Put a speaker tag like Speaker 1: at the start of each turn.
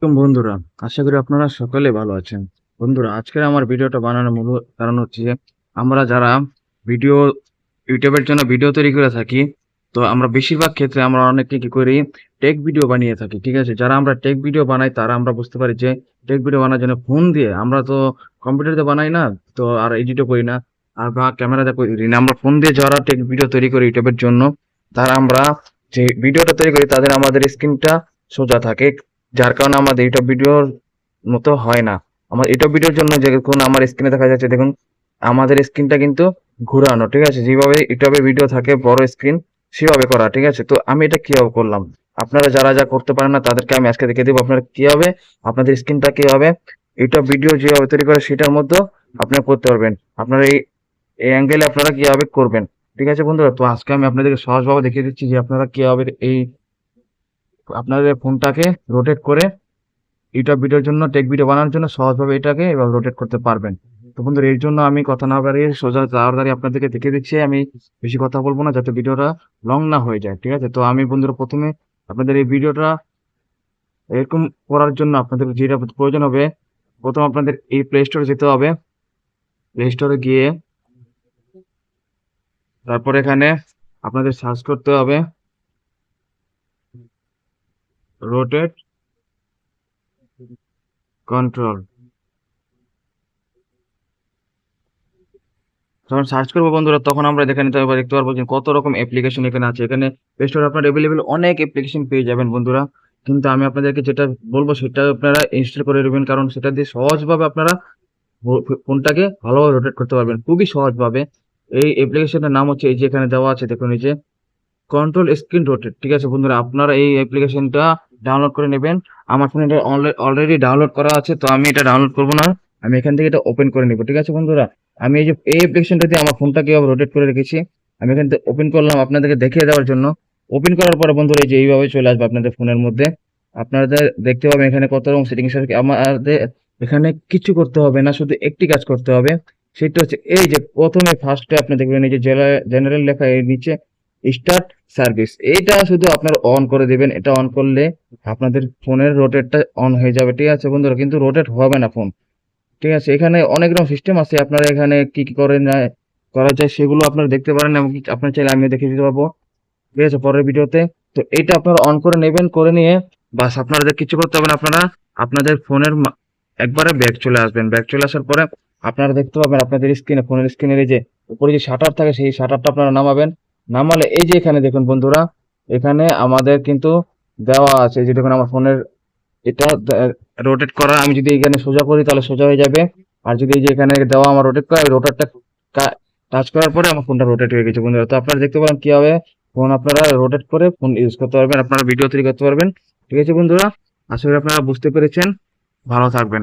Speaker 1: বন্ধুরা, আশা করি আপনারা সকলে ভালো আছেন। বন্ধুরা, আজকের আমার ভিডিওটা বানানোর মূল কারণ হচ্ছে যে আমরা যারা ভিডিও ইউটিউবের জন্য ভিডিও তৈরি করে থাকি, তো আমরা বেশিরভাগ ক্ষেত্রে আমরা অনেকে কি করি, টেক ভিডিও বানিয়ে থাকি। ঠিক আছে, যারা আমরা টেক ভিডিও বানাই তারা আমরা বুঝতে পারি যে টেক ভিডিও বানানোর জন্য ফোন দিয়ে, আমরা তো কম্পিউটারে বানাই না, তো আর এডিটও করি না, আর বা ক্যামেরাতে করি না, আমরা ফোন দিয়ে যারা টেক ভিডিও তৈরি করি ইউটিউবের জন্য, তারা আমরা যে ভিডিওটা তৈরি করি তাদের আমাদের স্ক্রিনটা সোজা থাকে, যার কারণে আমাদের ইউটিউব ভিডিওর মতো হয় না। আমার ইউটিউব ভিডিওর জন্য দেখুন আমার স্ক্রিনে দেখা যাচ্ছে, দেখুন আমাদের স্ক্রিনটা কিন্তু ঘুরানো। ঠিক আছে, যেভাবে ইউটিউবে ভিডিও থাকে বড় স্ক্রিন, সেভাবে করা। ঠিক আছে, তো আমি এটা কিভাবে করলাম, আপনারা যারা যা করতে পারেন না তাদেরকে আমি আজকে দেখে দেবো আপনারা কিভাবে আপনাদের স্ক্রিনটা কিভাবে ইউটিউব ভিডিও যেভাবে তৈরি করে সেটার মধ্যে আপনারা করতে পারবেন। আপনারা এই এই অ্যাঙ্গেলে আপনারা কিভাবে করবেন। ঠিক আছে বন্ধুরা, তো আজকে আমি আপনাদেরকে সহজভাবে দেখিয়ে দিচ্ছি যে আপনারা কিভাবে এই আপনাদের ফোনটাকে রোটেট করে ইউটিউব ভিডিওর জন্য, টেক ভিডিও বানানোর জন্য সহজভাবে এটাকে এবার রোটেট করতে পারবেন। তো বন্ধুরা, এর জন্য আমি কথা না বাড়িয়ে সোজা তাড়াতাড়ি আপনাদেরকে দেখিয়ে দিচ্ছি। আমি বেশি কথা বলবো না যাতে ভিডিওটা লং না হয়ে যায়। ঠিক আছে, তো আমি বন্ধুরা প্রথমে আপনাদের এই ভিডিওটা এরকম করার জন্য আপনাদের যেটা প্রয়োজন হবে, প্রথম আপনাদের এই প্লে স্টোরে যেতে হবে। প্লে স্টোরে গিয়ে তারপর এখানে আপনাদের সার্চ করতে হবে রোটেট কন্ট্রোল। যখন সার্চ করবো বন্ধুরা, তখন আমরা দেখে নিতে পারবো, দেখতে পারবো যে কত রকম অ্যাপ্লিকেশন এখানে আছে। এখানে প্লে স্টোরে আপনার অ্যাভেলেবেল অনেক অ্যাপ্লিকেশন পেয়ে যাবেন বন্ধুরা, কিন্তু আমি আপনাদেরকে যেটা বলবো সেটা আপনারা ইনস্টল করে নেবেন, কারণ সেটা দিয়ে সহজভাবে আপনারা ফোনটাকে ভালোভাবে রোটেট করতে পারবেন, খুবই সহজভাবে। এই অ্যাপ্লিকেশনের নাম হচ্ছে, এই যে এখানে দেওয়া আছে দেখুন, এই যে কন্ট্রোল স্ক্রিন রোটেট। ঠিক আছে বন্ধুরা, আপনারা এই অ্যাপ্লিকেশনটা ডাউনলোড করে নেবেন। আমার ফোনে এটা অলরেডি ডাউনলোড করা আছে, তো আমি এটা ডাউনলোড করবো না, আমি এখান থেকে এটা ওপেন করে নিব। ঠিক আছে বন্ধুরা, আমি এই যে এই অ্যাপ্লিকেশনটা দিয়ে আমার ফোনটা কিভাবে রোটেট করে রেখেছি, আমি এখান থেকে ওপেন করলাম আপনাদেরকে দেখিয়ে দেওয়ার জন্য। ওপেন করার পরে বন্ধুরা, এই যে এইভাবে চলে আসবে আপনাদের ফোনের মধ্যে। আপনাদের দেখতে পাবেন এখানে কত রকম সেটিংস আছে। আমাদের এখানে কিছু করতে হবে না, শুধু একটি কাজ করতে হবে। সেটা হচ্ছে এই যে প্রথমে ফার্স্টে আপনি দেখবেন এই যে জেনারেল লেখা, এর নিচে স্টার্ট সার্ভিস, এটা শুধু আপনার অন করে দিবেন। এটা অন করলে আপনাদের ফোনের রোটেটটা অন হয়ে যাবে। ঠিক আছে বন্ধুরা, কিন্তু রোটেট হবে না ফোন। ঠিক আছে, এখানে অনেক রকম সিস্টেম আছে, আপনারা এখানে কি কি করে না করা যায় সেগুলো আপনারা দেখতে পারেন, এবং আপনার চাইলে আমি দেখিয়ে দিতে পারবো। ঠিক আছে, পরের ভিডিওতে। তো এটা আপনারা অন করে নেবেন, করে নিয়ে বাস আপনাদের কিছু করতে হবে না। আপনারা আপনাদের ফোনের একবারে ব্যাক চলে আসবেন। ব্যাক চলে আসার পরে আপনারা দেখতে পাবেন আপনাদের স্ক্রিনে, ফোনের স্ক্রিনের এই যে উপরে যে শাটার থাকে, সেই শাটারটা আপনারা নামাবেন। নামালে এই যে এখানে দেখুন বন্ধুরা, এখানে আমাদের কিন্তু দেওয়া আছে, যে দেখুন আমার ফোনের এটা রোটেট করা, আমি যদি এখানে সোজা করি তাহলে সোজা হয়ে যাবে। আর যদি এই যে এখানে দেওয়া আমার রোটেট করা, রোটারটা টাচ করার পরে আমার ফোনটা রোটেট হয়ে গেছে বন্ধুরা। তো আপনারা দেখতে পারেন কিভাবে ফোন আপনারা রোটেট করে ফোন ইউজ করতে পারবেন, আপনারা ভিডিও তৈরি করতে পারবেন। ঠিক আছে বন্ধুরা, আশা করি আপনারা বুঝতে পেরেছেন। ভালো থাকবেন।